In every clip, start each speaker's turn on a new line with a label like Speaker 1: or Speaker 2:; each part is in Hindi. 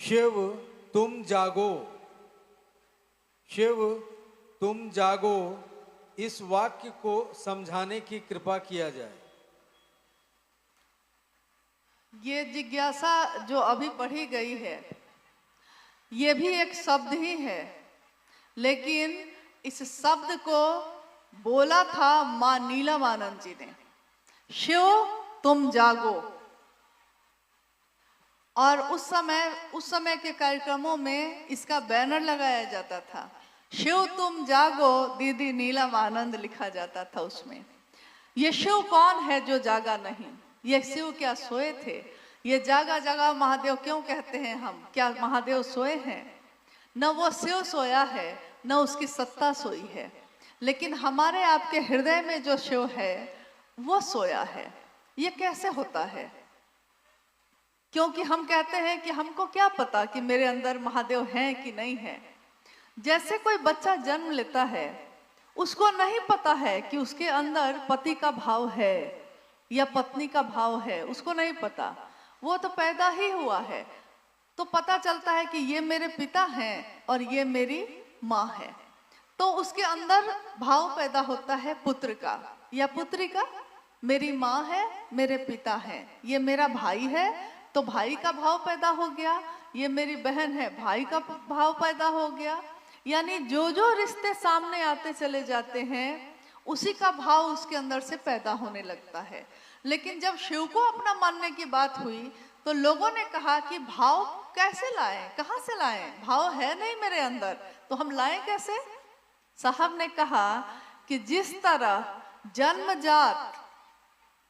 Speaker 1: शिव तुम जागो, शिव तुम जागो, इस वाक्य को समझाने की कृपा किया जाए।
Speaker 2: ये जिज्ञासा जो अभी पढ़ी गई है, ये भी एक शब्द ही है, लेकिन इस शब्द को बोला था मां नीलम आनंद जी ने। शिव तुम जागो। और उस समय के कार्यक्रमों में इसका बैनर लगाया जाता था, शिव तुम जागो दीदी नीलम आनंद लिखा जाता था उसमें। ये शिव कौन है जो जागा नहीं? ये शिव क्या सोए थे? ये जागा जागा महादेव क्यों कहते हैं हम? क्या महादेव सोए हैं? न वो शिव सोया है, न उसकी सत्ता सोई है, लेकिन हमारे आपके हृदय में जो शिव है वो सोया है। ये कैसे होता है? क्योंकि हम कहते हैं कि हमको क्या पता कि मेरे अंदर महादेव हैं कि नहीं है। जैसे कोई बच्चा जन्म लेता है, उसको नहीं पता है कि उसके अंदर पति का भाव है या पत्नी का भाव है, उसको नहीं पता। वो तो पैदा ही हुआ है तो पता चलता है कि ये मेरे पिता हैं और ये मेरी माँ है। तो उसके अंदर भाव पैदा होता है पुत्र का या पुत्री का। मेरी माँ है, मेरे पिता हैं, ये मेरा भाई है तो भाई का भाव पैदा हो गया, ये मेरी बहन है, भाई का भाव पैदा हो गया। यानी जो जो रिश्ते सामने आते चले जाते हैं उसी का भाव उसके अंदर से पैदा होने लगता है। लेकिन जब शिव को अपना मानने की बात हुई तो लोगों ने कहा कि भाव कैसे लाएं, कहाँ से लाएं? भाव है नहीं मेरे अंदर तो हम लाएं कैसे? साहब ने कहा कि जिस तरह जन्मजात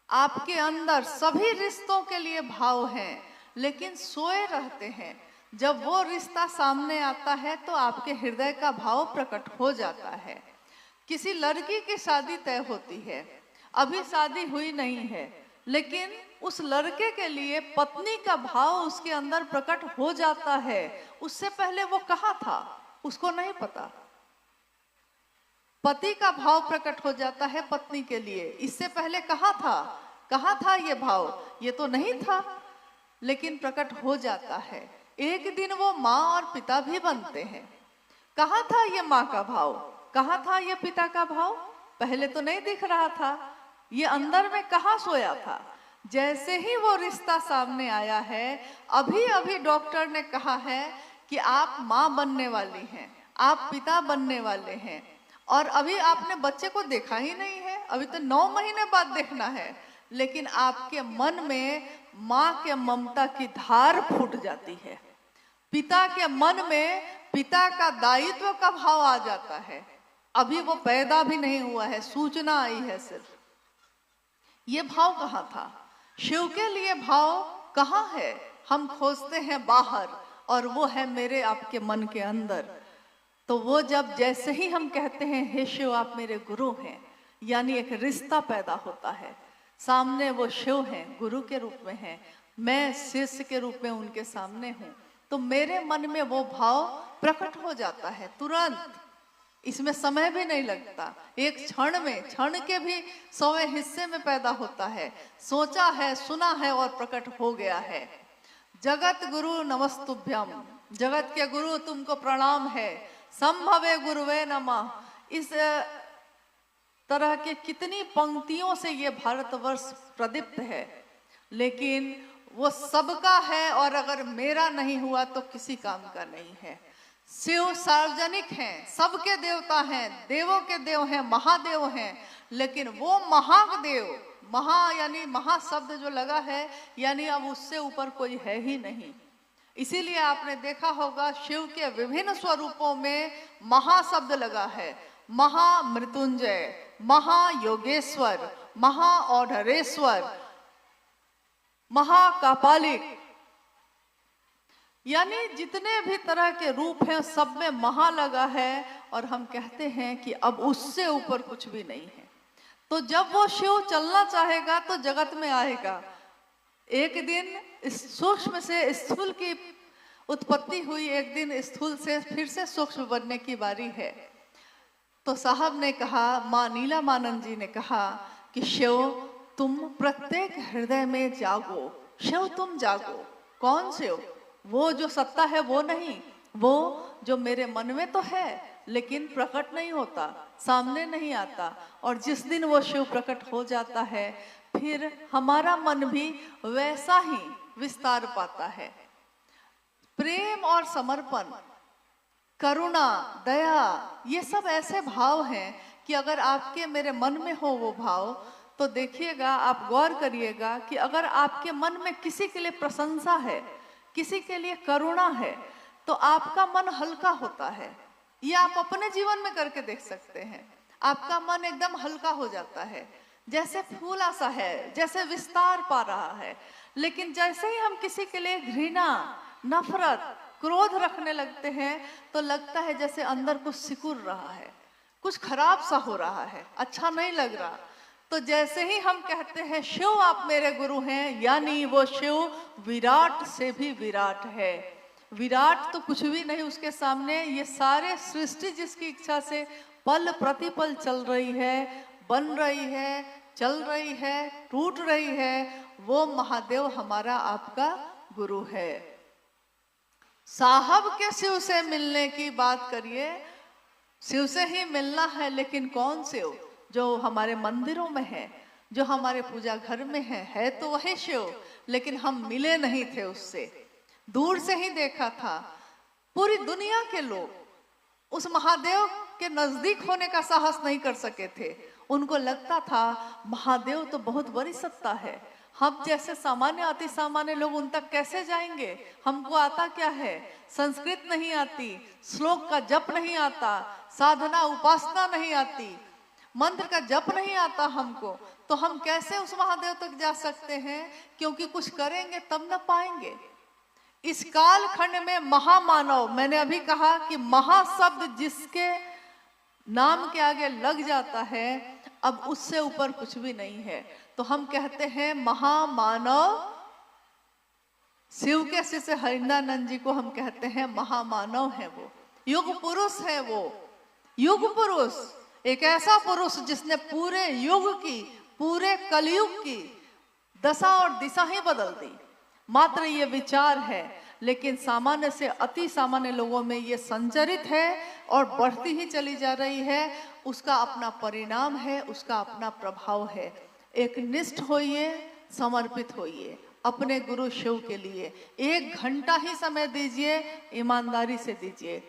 Speaker 2: आपके अंदर सभी रिश्तों के लिए भाव हैं लेकिन सोए रहते हैं, जब वो रिश्ता सामने आता है तो आपके हृदय का भाव प्रकट हो जाता है। किसी लड़की की शादी तय होती है, अभी शादी हुई नहीं है, लेकिन उस लड़के के लिए पत्नी का भाव उसके अंदर प्रकट हो जाता है। उससे पहले वो कहाँ था उसको नहीं पता। पति का भाव प्रकट हो जाता है पत्नी के लिए, इससे पहले कहाँ था ये भाव? ये तो नहीं था, लेकिन प्रकट हो जाता है। एक दिन वो माँ और पिता भी बनते हैं। कहाँ था ये माँ का भाव? कहाँ था ये पिता का भाव? पहले तो नहीं दिख रहा था, ये अंदर में कहाँ सोया था? जैसे ही वो रिश्ता सामने आया है, अभी अभी डॉक्टर ने कहा है कि आप माँ बनने वाली हैं, आप पिता बनने वाले हैं, और अभी आपने बच्चे को देखा ही नहीं है, अभी तो 9 महीने बाद देखना है, लेकिन आपके मन में माँ के ममता की धार फूट जाती है। पिता के मन में पिता का दायित्व का भाव आ जाता है। अभी वो पैदा भी नहीं हुआ है, सूचना आई है सिर्फ। ये भाव कहाँ था? शिव के लिए भाव कहाँ है? हम खोजते हैं बाहर और वो है मेरे आपके मन के अंदर। तो वो जब जैसे ही हम कहते हैं हे शिव आप मेरे गुरु हैं, यानी एक रिश्ता पैदा होता है। सामने वो शिव हैं, गुरु के रूप में हैं, मैं शिष्य के रूप में उनके सामने हूँ, तो मेरे मन में वो भाव प्रकट हो जाता है तुरंत। इसमें समय भी नहीं लगता, एक क्षण में, क्षण के भी 100वें हिस्से में पैदा होता है। सोचा है, सुना है और प्रकट हो गया है। जगत गुरु नमस्तुभ्यम, जगत के गुरु तुमको प्रणाम है, संभवे गुरुवे नमः। इस तरह के कितनी पंक्तियों से ये भारतवर्ष प्रदीप्त है, लेकिन वो सबका है और अगर मेरा नहीं हुआ तो किसी काम का नहीं है। शिव सार्वजनिक हैं, सबके देवता हैं, देवों के देव हैं, महादेव हैं, लेकिन वो महादेव, महा यानी महा शब्द जो लगा है, यानी अब उससे ऊपर कोई है ही नहीं। इसीलिए आपने देखा होगा शिव के विभिन्न स्वरूपों में महा शब्द लगा है। महामृत्युंजय, महायोगेश्वर, महाऔढ़रेश्वर, महाकापालिक, यानी जितने भी तरह के रूप हैं सब में महा लगा है। और हम कहते हैं कि अब उससे ऊपर कुछ भी नहीं है। तो जब वो शिव चलना चाहेगा तो जगत में आएगा। एक दिन इस सूक्ष्म से स्थूल की उत्पत्ति हुई, एक दिन स्थूल से फिर से सूक्ष्म बनने की बारी है। तो साहब ने कहा, माँ नीलम आनंद जी ने कहा कि शिव तुम प्रत्येक हृदय में जागो, शिव तुम जागो। कौन शिव? वो जो सत्ता है वो नहीं, वो जो मेरे मन में तो है लेकिन प्रकट नहीं होता, सामने नहीं आता। और जिस दिन वो शिव प्रकट हो जाता है फिर हमारा मन भी वैसा ही विस्तार पाता है। प्रेम और समर्पण, करुणा, दया, ये सब ऐसे भाव हैं कि अगर आपके मेरे मन में हो वो भाव, तो देखिएगा, आप गौर करिएगा कि अगर आपके मन में किसी के लिए प्रशंसा है, किसी के लिए करुणा है, तो आपका मन हल्का होता है। ये आप अपने जीवन में करके देख सकते हैं। आपका मन एकदम हल्का हो जाता है, जैसे फूला सा है, जैसे विस्तार पा रहा है। लेकिन जैसे ही हम किसी के लिए घृणा, नफरत, क्रोध रखने लगते हैं तो लगता है जैसे अंदर कुछ सिकुड़ रहा है, कुछ खराब सा हो रहा है, अच्छा नहीं लग रहा। तो जैसे ही हम कहते हैं शिव आप मेरे गुरु हैं, यानी वो शिव विराट से भी विराट है। विराट तो कुछ भी नहीं उसके सामने। ये सारे सृष्टि जिसकी इच्छा से पल प्रतिपल चल रही है, बन रही है, चल रही है, टूट रही है, वो महादेव हमारा आपका गुरु है। साहब के शिव से मिलने की बात करिए, शिव से ही मिलना है, लेकिन कौन शिव? जो हमारे मंदिरों में है, जो हमारे पूजा घर में है तो वही शिव, लेकिन हम मिले नहीं थे उससे, दूर से ही देखा था। पूरी दुनिया के लोग उस महादेव के नजदीक होने का साहस नहीं कर सके थे। उनको लगता था महादेव तो बहुत बड़ी सत्ता है, हम जैसे सामान्य अति सामान्य लोग उन तक कैसे जाएंगे? हमको आता क्या है? संस्कृत नहीं आती, श्लोक का जप नहीं आता, साधना उपासना नहीं आती, मंत्र का जप नहीं आता हमको, तो हम कैसे उस महादेव तक जा सकते हैं? क्योंकि कुछ करेंगे तब न पाएंगे। इस काल खंड में महामानव, मैंने अभी कहा कि महाशब्द जिसके नाम के आगे लग जाता है, अब उससे ऊपर कुछ भी नहीं है। तो हम कहते हैं महामानव, शिव के शिष्य हरिंद्रानंद जी को हम कहते हैं महामानव है, वो युग पुरुष है। वो युग पुरुष, एक ऐसा पुरुष जिसने पूरे युग की, पूरे कलयुग की दशा और दिशा ही बदल दी। मात्र ये विचार है, लेकिन सामान्य से अति सामान्य लोगों में ये संचरित है और बढ़ती ही चली जा रही है। उसका अपना परिणाम है, उसका अपना प्रभाव है। एक निष्ठ होइए, समर्पित होइए अपने गुरु शिव के लिए। 1 घंटा ही समय दीजिए, ईमानदारी से दीजिए।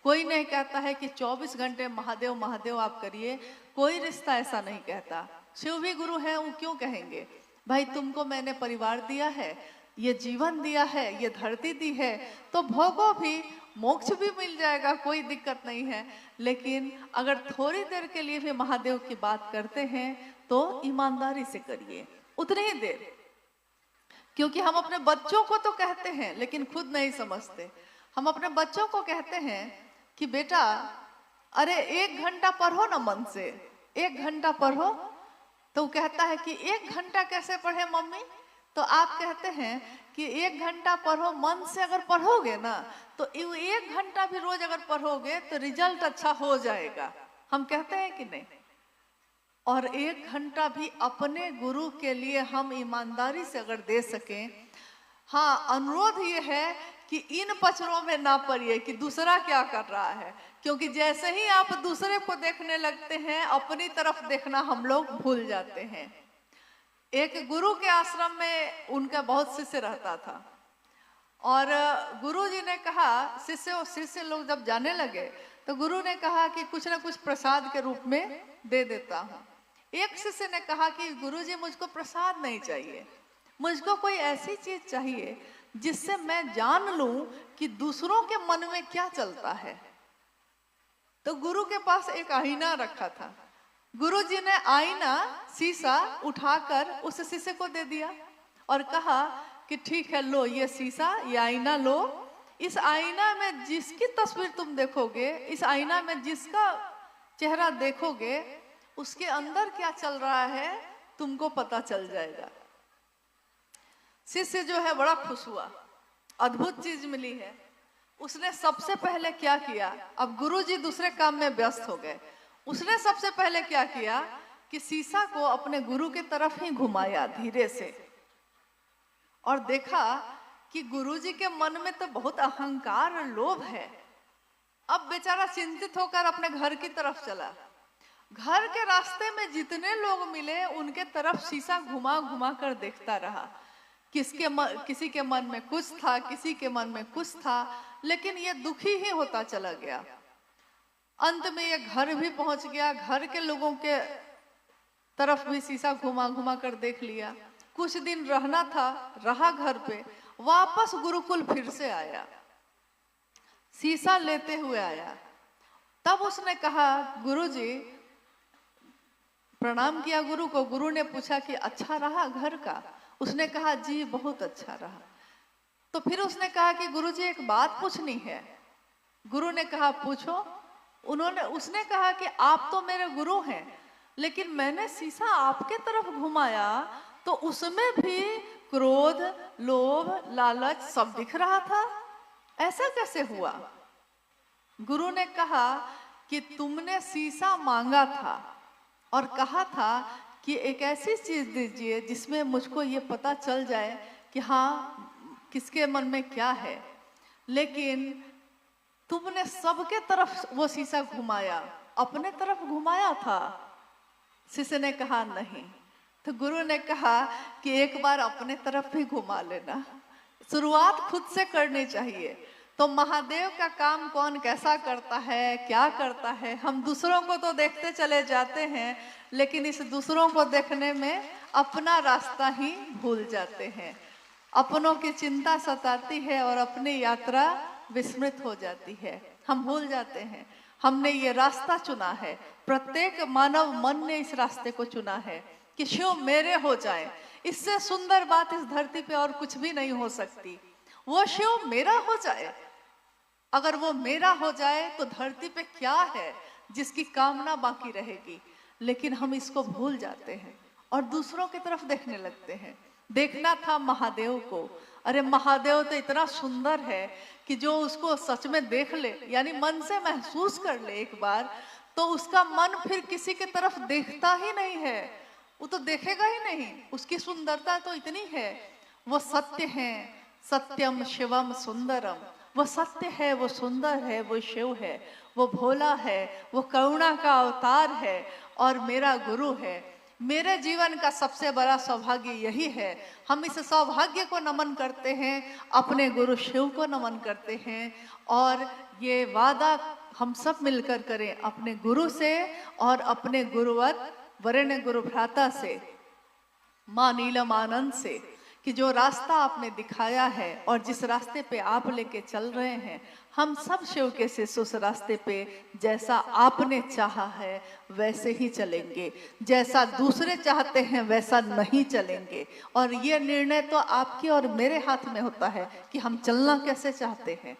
Speaker 2: कोई नहीं कहता है कि 24 घंटे महादेव महादेव आप करिए, कोई रिश्ता ऐसा नहीं कहता। शिव भी गुरु है, वो क्यों कहेंगे? भाई तुमको मैंने परिवार दिया है, ये जीवन दिया है, ये धरती दी है, तो भोगो भी, मोक्ष भी मिल जाएगा, कोई दिक्कत नहीं है। लेकिन अगर थोड़ी देर के लिए भी महादेव की बात करते हैं तो ईमानदारी से करिए, उतनी ही देर। क्योंकि हम अपने बच्चों को तो कहते हैं लेकिन खुद नहीं समझते। हम अपने बच्चों को कहते हैं कि बेटा अरे 1 घंटा पढ़ो ना मन से, 1 घंटा पढ़ो। तो कहता है कि 1 घंटा कैसे पढ़े मम्मी? तो आप कहते हैं कि 1 घंटा पढ़ो मन से। अगर पढ़ोगे ना तो 1 घंटा भी रोज अगर पढ़ोगे तो रिजल्ट अच्छा हो जाएगा। हम कहते हैं कि नहीं? और 1 घंटा भी अपने गुरु के लिए हम ईमानदारी से अगर दे सकें। हाँ, अनुरोध ये है कि इन पचड़ों में ना पड़िए कि दूसरा क्या कर रहा है, क्योंकि जैसे ही आप दूसरे को देखने लगते हैं, अपनी तरफ देखना हम लोग भूल जाते हैं। एक गुरु के आश्रम में उनका बहुत शिष्य रहता था और गुरु जी ने कहा, शिष्य लोग जब जाने लगे तो गुरु ने कहा कि कुछ ना कुछ प्रसाद के रूप में दे देता हूँ। एक शिष्य ने कहा कि गुरु जी मुझको प्रसाद नहीं चाहिए, मुझको कोई ऐसी चीज चाहिए जिससे मैं जान लूं कि दूसरों के मन में क्या चलता है। तो गुरु के पास एक आईना रखा था। गुरु जी ने आईना, शीशा उठाकर उस शिष्य को दे दिया और कहा कि ठीक है, लो ये शीशा, ये आईना लो। इस आईना में जिसकी तस्वीर तुम देखोगे, इस आईना में जिसका चेहरा देखोगे, उसके अंदर क्या चल रहा है तुमको पता चल जाएगा। शिष्य जो है बड़ा खुश हुआ, अद्भुत चीज मिली है। उसने सबसे पहले क्या किया, अब गुरुजी दूसरे काम में व्यस्त हो गए, उसने सबसे पहले क्या किया कि शीशा को अपने गुरु के तरफ ही घुमाया धीरे से और देखा कि कि गुरुजी के मन में तो बहुत अहंकार और लोभ है। अब बेचारा चिंतित होकर अपने घर की तरफ चला। घर के रास्ते में जितने लोग मिले उनके तरफ शीशा घुमा घुमा कर देखता रहा। किसी के मन में कुछ था, किसी के मन में कुछ था, लेकिन ये दुखी ही होता चला गया। अंत में ये घर भी पहुंच गया। घर के लोगों के तरफ भी शीशा घुमा घुमा कर देख लिया। कुछ दिन रहना था, रहा घर पे। वापस गुरुकुल फिर से आया, शीशा लेते हुए आया। तब उसने कहा, गुरुजी, प्रणाम किया गुरु को। गुरु ने पूछा कि अच्छा रहा घर का? उसने कहा, जी बहुत अच्छा रहा। तो फिर उसने कहा कि गुरुजी एक बात पूछनी है। गुरु ने कहा, पूछो। उसने कहा कि आप तो मेरे गुरु हैं, लेकिन मैंने शीशा आपके तरफ घुमाया तो उसमें भी क्रोध, लोभ, लालच सब दिख रहा था, ऐसा कैसे हुआ? गुरु ने कहा कि तुमने शीशा मांगा था और कहा था कि एक ऐसी चीज दीजिए जिसमें मुझको ये पता चल जाए कि हाँ किसके मन में क्या है, लेकिन तुमने सबके तरफ वो शीशा घुमाया, अपने तरफ घुमाया था? शिष्य ने कहा नहीं। तो गुरु ने कहा कि एक बार अपने तरफ भी घुमा लेना, शुरुआत खुद से करनी चाहिए। तो महादेव का काम कौन कैसा करता है, क्या करता है, हम दूसरों को तो देखते चले जाते हैं, लेकिन इस दूसरों को देखने में अपना रास्ता ही भूल जाते हैं। अपनों की चिंता सताती है और अपनी यात्रा विस्मृत हो जाती है। हम भूल जाते हैं हमने ये रास्ता चुना है। प्रत्येक मानव मन ने इस रास्ते को चुना है कि शिव मेरे हो जाए। इससे सुंदर बात इस धरती पे और कुछ भी नहीं हो सकती। वो शिव मेरा हो जाए। अगर वो मेरा हो जाए तो धरती पे क्या है जिसकी कामना बाकी रहेगी। लेकिन हम इसको भूल जाते हैं और दूसरों की तरफ देखने लगते हैं। देखना था महादेव को। अरे महादेव तो इतना सुंदर है कि जो उसको सच में देख ले, यानी मन से महसूस कर ले एक बार, तो उसका मन फिर किसी की तरफ देखता ही नहीं है, वो तो देखेगा ही नहीं। उसकी सुंदरता तो इतनी है। वो सत्य है, सत्यम शिवम सुंदरम। वो सत्य है, वो सुंदर है, वो शिव है, वो भोला है, वो करुणा का अवतार है और मेरा गुरु है। मेरे जीवन का सबसे बड़ा सौभाग्य यही है। हम इस सौभाग्य को नमन करते हैं, अपने गुरु शिव को नमन करते हैं और ये वादा हम सब मिलकर करें अपने गुरु से और अपने गुरुवर वरेण्य गुरु भ्राता से, माँ नीलम आनंद से, कि जो रास्ता आपने दिखाया है और जिस रास्ते पे आप लेके चल रहे हैं, हम सब शिव के शिष्य उस रास्ते पे जैसा आपने चाहा है वैसे ही चलेंगे। जैसा दूसरे चाहते हैं वैसा नहीं चलेंगे। और ये निर्णय तो आपके और मेरे हाथ में होता है कि हम चलना कैसे चाहते हैं।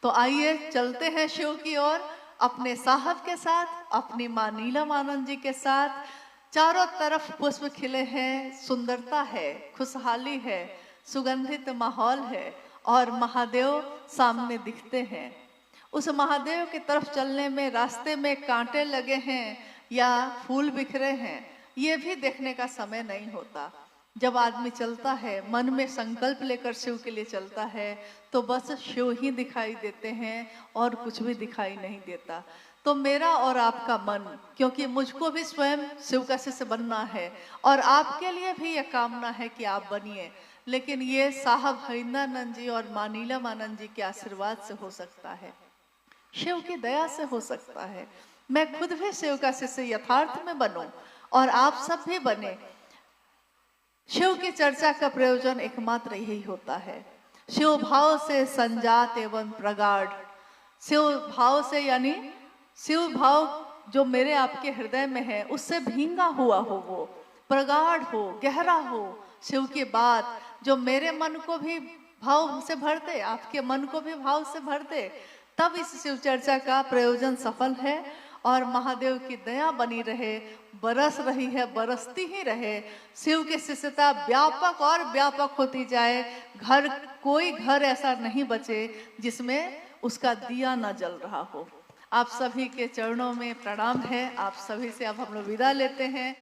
Speaker 2: तो आइए चलते हैं शिव की ओर, अपने साहब के साथ, अपनी माँ नीलम आनंद जी के साथ। चारों तरफ पुष्प खिले हैं, सुंदरता है, खुशहाली है, सुगंधित माहौल है और महादेव सामने दिखते हैं। उस महादेव की तरफ चलने में रास्ते में कांटे लगे हैं या फूल बिखरे हैं, ये भी देखने का समय नहीं होता। जब आदमी चलता है, मन में संकल्प लेकर शिव के लिए चलता है, तो बस शिव ही दिखाई देते हैं और कुछ भी दिखाई नहीं देता। तो मेरा और आपका मन, क्योंकि मुझको भी स्वयं शिव का शिष्य बनना है और आपके लिए भी यह कामना है कि आप बनिए, लेकिन ये साहब हरिंद्रानंद जी और माँ नीलम आनंद जी के आशीर्वाद से हो सकता है, शिव की दया से हो सकता है। मैं खुद भी शिव का शिष्य यथार्थ में बनूं और आप सब भी बने। शिव की चर्चा का प्रयोजन एकमात्र यही होता है। शिव भाव से संजात एवं प्रगाढ़, शिव भाव से यानी शिव भाव जो मेरे आपके हृदय में है उससे भींगा हुआ हो, वो प्रगाढ़ हो, गहरा हो। शिव की बात जो मेरे मन को भी भाव से भर दे, आपके मन को भी भाव से भर दे, तब इस शिव चर्चा का प्रयोजन सफल है। और महादेव की दया बनी रहे, बरस रही है, बरसती ही रहे। शिव की शिष्यता व्यापक और व्यापक होती जाए। कोई घर ऐसा नहीं बचे जिसमें उसका दिया न जल रहा हो। आप सभी के चरणों में प्रणाम है। आप सभी से अब हम लोग विदा लेते हैं।